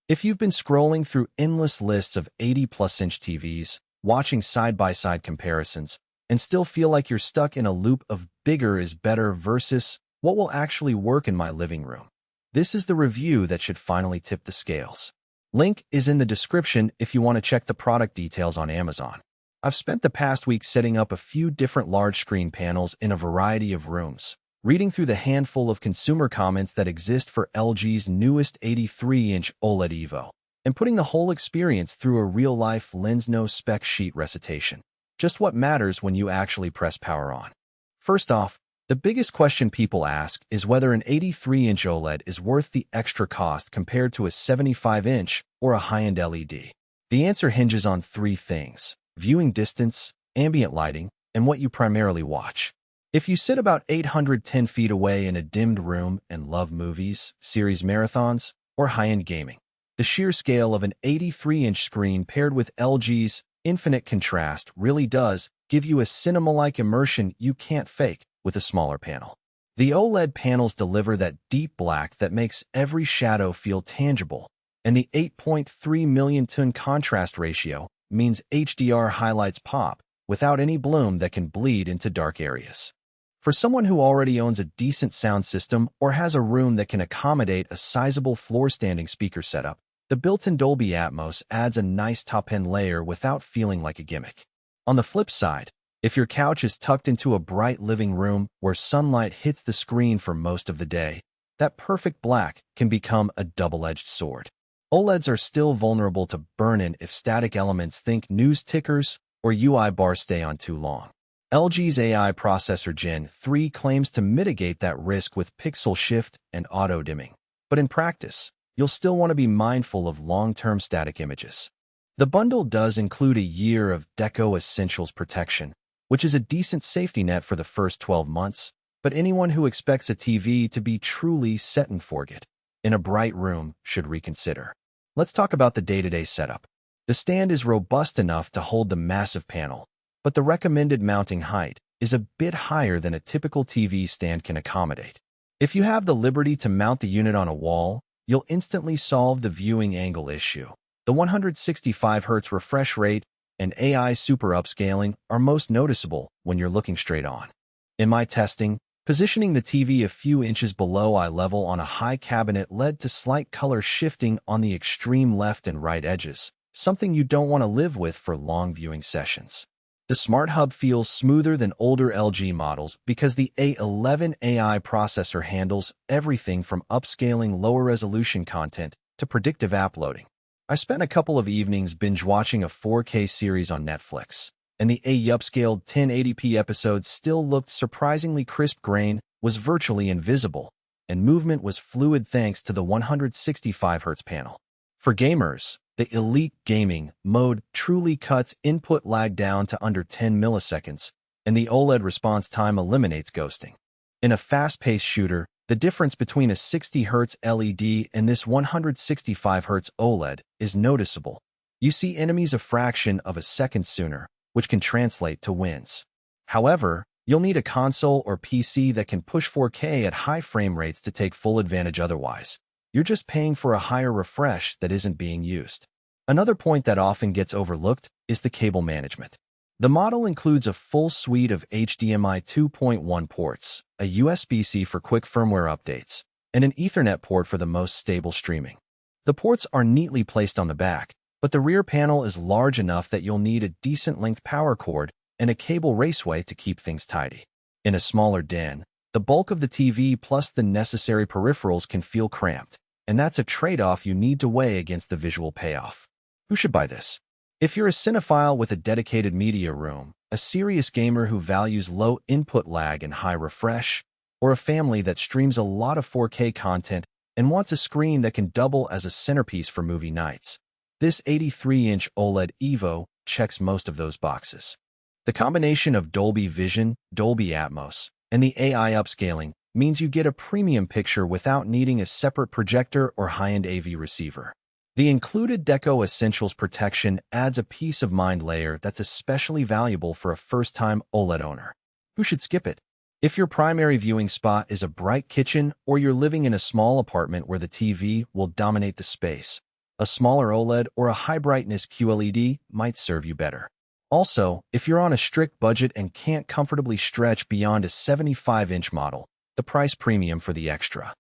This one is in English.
If you've been scrolling through endless lists of 80-plus-inch TVs, watching side-by-side comparisons, and still feel like you're stuck in a loop of bigger is better versus what will actually work in my living room, this is the review that should finally tip the scales. Link is in the description if you want to check the product details on Amazon. I've spent the past week setting up a few different large-screen panels in a variety of rooms, reading through the handful of consumer comments that exist for LG's newest 83-inch OLED evo, and putting the whole experience through a real-life lens-no-spec sheet recitation. Just what matters when you actually press power on. First off, the biggest question people ask is whether an 83-inch OLED is worth the extra cost compared to a 75-inch or a high-end LED. The answer hinges on three things: viewing distance, ambient lighting, and what you primarily watch. If you sit about 810 feet away in a dimmed room and love movies, series marathons, or high-end gaming, the sheer scale of an 83-inch screen paired with LG's infinite contrast really does give you a cinema-like immersion you can't fake with a smaller panel. The OLED panels deliver that deep black that makes every shadow feel tangible, and the 8.3 million-tone contrast ratio means HDR highlights pop without any bloom that can bleed into dark areas. For someone who already owns a decent sound system or has a room that can accommodate a sizable floor-standing speaker setup, the built-in Dolby Atmos adds a nice top-end layer without feeling like a gimmick. On the flip side, if your couch is tucked into a bright living room where sunlight hits the screen for most of the day, that perfect black can become a double-edged sword. OLEDs are still vulnerable to burn-in if static elements, think news tickers or UI bars, stay on too long. LG's AI processor Gen 3 claims to mitigate that risk with pixel shift and auto-dimming. But in practice, you'll still want to be mindful of long-term static images. The bundle does include a year of Deco Essentials protection, which is a decent safety net for the first 12 months, but anyone who expects a TV to be truly set and forget in a bright room should reconsider. Let's talk about the day-to-day setup. The stand is robust enough to hold the massive panel, but the recommended mounting height is a bit higher than a typical TV stand can accommodate. If you have the liberty to mount the unit on a wall, you'll instantly solve the viewing angle issue. The 165Hz refresh rate and AI super upscaling are most noticeable when you're looking straight on. In my testing, positioning the TV a few inches below eye level on a high cabinet led to slight color shifting on the extreme left and right edges, something you don't want to live with for long viewing sessions. The Smart Hub feels smoother than older LG models because the A11 AI processor handles everything from upscaling lower-resolution content to predictive app loading. I spent a couple of evenings binge-watching a 4K series on Netflix, and the upscaled 1080p episodes still looked surprisingly crisp. Grain was virtually invisible, and movement was fluid thanks to the 165Hz panel. For gamers, the Elite Gaming mode truly cuts input lag down to under 10 milliseconds, and the OLED response time eliminates ghosting. In a fast-paced shooter, the difference between a 60Hz LED and this 165Hz OLED is noticeable. You see enemies a fraction of a second sooner, which can translate to wins. However, you'll need a console or PC that can push 4K at high frame rates to take full advantage. Otherwise, you're just paying for a higher refresh that isn't being used. Another point that often gets overlooked is the cable management. The model includes a full suite of HDMI 2.1 ports, a USB-C for quick firmware updates, and an Ethernet port for the most stable streaming. The ports are neatly placed on the back, but the rear panel is large enough that you'll need a decent-length power cord and a cable raceway to keep things tidy. In a smaller den, the bulk of the TV plus the necessary peripherals can feel cramped, and that's a trade-off you need to weigh against the visual payoff. Who should buy this? If you're a cinephile with a dedicated media room, a serious gamer who values low input lag and high refresh, or a family that streams a lot of 4K content and wants a screen that can double as a centerpiece for movie nights, this 83-inch OLED evo checks most of those boxes. The combination of Dolby Vision, Dolby Atmos, and the AI upscaling means you get a premium picture without needing a separate projector or high-end AV receiver. The included Deco Essentials protection adds a peace of mind layer that's especially valuable for a first-time OLED owner. Who should skip it? If your primary viewing spot is a bright kitchen or you're living in a small apartment where the TV will dominate the space, A smaller OLED or a high-brightness QLED might serve you better. Also, if you're on a strict budget and can't comfortably stretch beyond a 75-inch model, the price premium for the extra